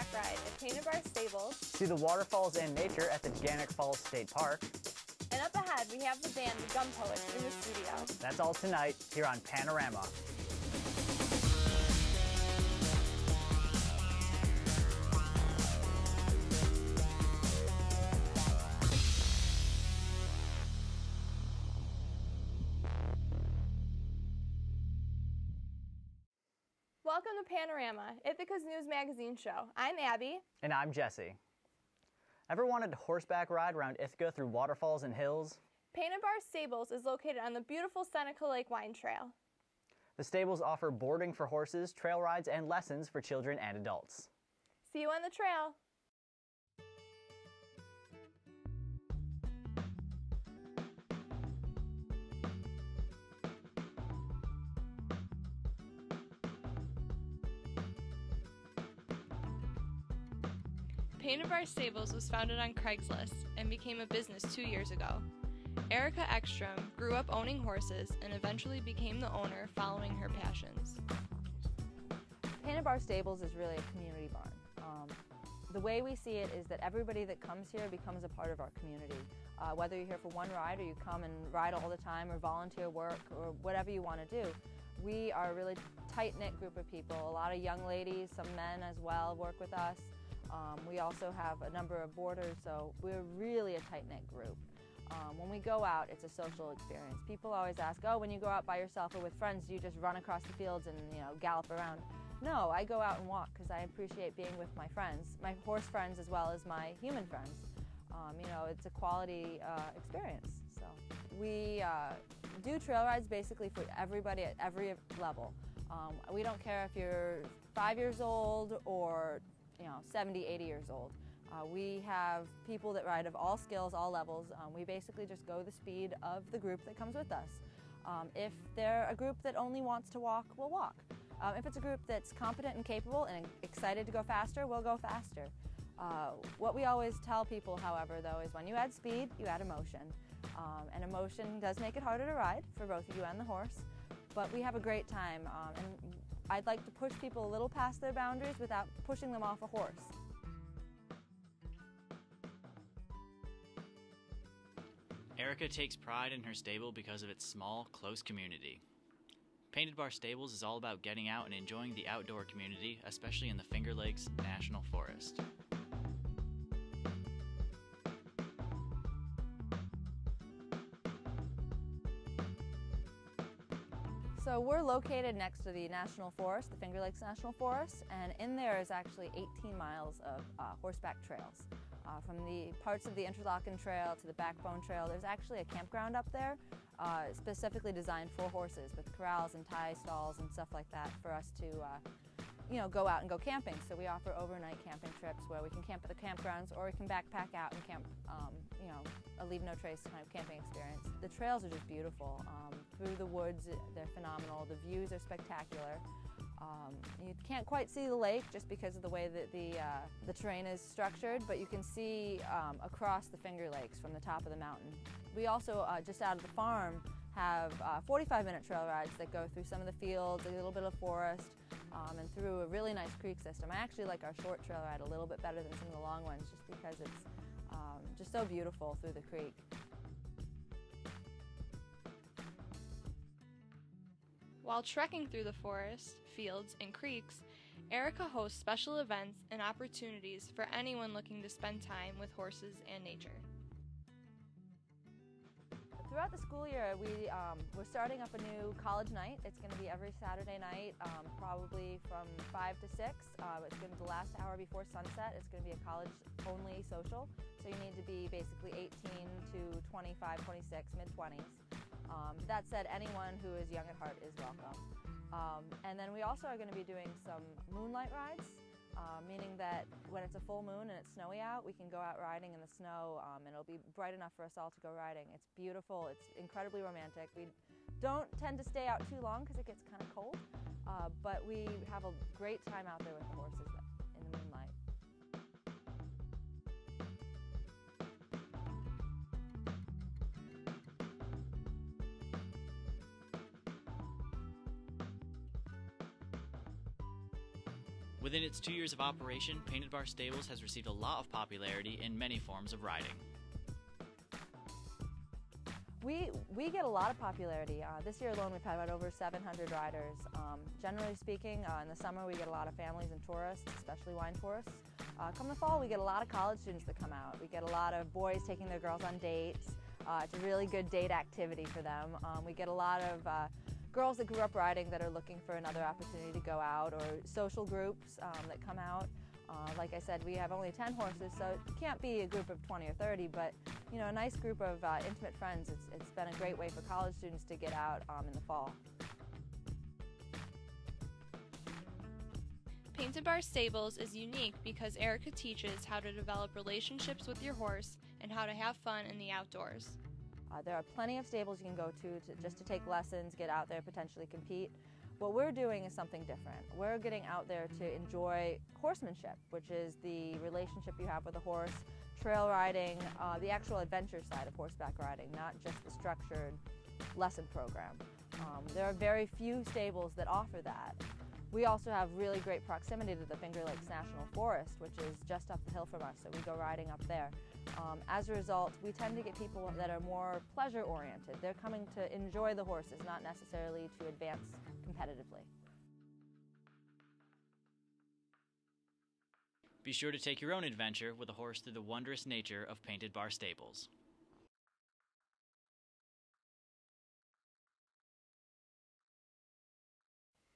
horseback ride at Painted Bar Stables. See the waterfalls and nature at the Organic Falls State Park. And up ahead, we have the band The Gum Poets in the studio. That's all tonight here on Panorama. Welcome to Panorama, Ithaca's news magazine show. I'm Abby. And I'm Jesse. Ever wanted to horseback ride around Ithaca through waterfalls and hills? Painted Bar Stables is located on the beautiful Seneca Lake Wine Trail. The stables offer boarding for horses, trail rides, and lessons for children and adults. See you on the trail. Painted Bar Stables was founded on Craigslist and became a business 2 years ago. Erica Ekstrom grew up owning horses and eventually became the owner following her passions. Painted Bar Stables is really a community barn. The way we see it is that everybody that comes here becomes a part of our community. Whether you're here for one ride or you come and ride all the time or volunteer work or whatever you want to do, we are a really tight-knit group of people. A lot of young ladies, some men as well, work with us. We also have a number of boarders, so we're really a tight-knit group. When we go out, it's a social experience. People always ask, oh, when you go out by yourself or with friends, do you just run across the fields and, gallop around? No, I go out and walk because I appreciate being with my friends, my horse friends as well as my human friends. It's a quality experience. So we do trail rides basically for everybody at every level. We don't care if you're 5 years old or 70, 80 years old. We have people that ride of all skills, all levels. We basically just go the speed of the group that comes with us. If they're a group that only wants to walk, we'll walk. If it's a group that's competent and capable and excited to go faster, we'll go faster. What we always tell people, however, though, is when you add speed, you add emotion. And emotion does make it harder to ride for both you and the horse, but we have a great time. And I'd like to push people a little past their boundaries without pushing them off a horse. Erica takes pride in her stable because of its small, close community. Painted Bar Stables is all about getting out and enjoying the outdoor community, especially in the Finger Lakes National Forest. So we're located next to the National Forest, the Finger Lakes National Forest, and in there is actually 18 miles of horseback trails. From the parts of the Interlochen Trail to the Backbone Trail, there's actually a campground up there specifically designed for horses with corrals and tie stalls and stuff like that for us to go out and go camping. So we offer overnight camping trips where we can camp at the campgrounds or we can backpack out and camp, a leave no trace kind of camping experience. The trails are just beautiful. Through the woods, they're phenomenal. The views are spectacular. You can't quite see the lake just because of the way that the terrain is structured, but you can see across the Finger Lakes from the top of the mountain. We also, just out of the farm, have 45-minute trail rides that go through some of the fields, a little bit of forest, and through a really nice creek system. I actually like our short trail ride a little bit better than some of the long ones just because it's just so beautiful through the creek. While trekking through the forest, fields, and creeks, Erica hosts special events and opportunities for anyone looking to spend time with horses and nature. Throughout the school year, we're starting up a new college night. It's going to be every Saturday night, probably from 5 to 6. It's going to be the last hour before sunset. It's going to be a college-only social, so you need to be basically 18 to 25, 26, mid-20s. That said, anyone who is young at heart is welcome. And then we also are going to be doing some moonlight rides, meaning that when it's a full moon and it's snowy out, we can go out riding in the snow, and it'll be bright enough for us all to go riding. It's beautiful. It's incredibly romantic. We don't tend to stay out too long because it gets kind of cold, but we have a great time out there with the horses in the moonlight. Within its 2 years of operation, Painted Bar Stables has received a lot of popularity in many forms of riding. We get a lot of popularity. This year alone we've had about over 700 riders. Generally speaking, in the summer we get a lot of families and tourists, especially wine tourists. Come the fall we get a lot of college students that come out. We get a lot of boys taking their girls on dates. It's a really good date activity for them. We get a lot of girls that grew up riding that are looking for another opportunity to go out, or social groups that come out. Like I said, we have only 10 horses, so it can't be a group of 20 or 30, but you know, a nice group of intimate friends. It's been a great way for college students to get out in the fall. Painted Bar Stables is unique because Erica teaches how to develop relationships with your horse and how to have fun in the outdoors. There are plenty of stables you can go to just to take lessons, get out there, potentially compete. What we're doing is something different. We're getting out there to enjoy horsemanship, which is the relationship you have with a horse, trail riding, the actual adventure side of horseback riding, not just the structured lesson program. There are very few stables that offer that. We also have really great proximity to the Finger Lakes National Forest, which is just up the hill from us, so we go riding up there. As a result, we tend to get people that are more pleasure-oriented. They're coming to enjoy the horses, not necessarily to advance competitively. Be sure to take your own adventure with a horse through the wondrous nature of Painted Bar Stables.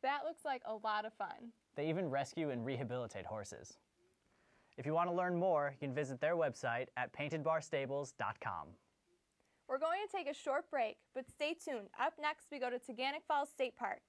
That looks like a lot of fun. They even rescue and rehabilitate horses. If you want to learn more, you can visit their website at paintedbarstables.com. We're going to take a short break, but stay tuned. Up next, we go to Taganic Falls State Park.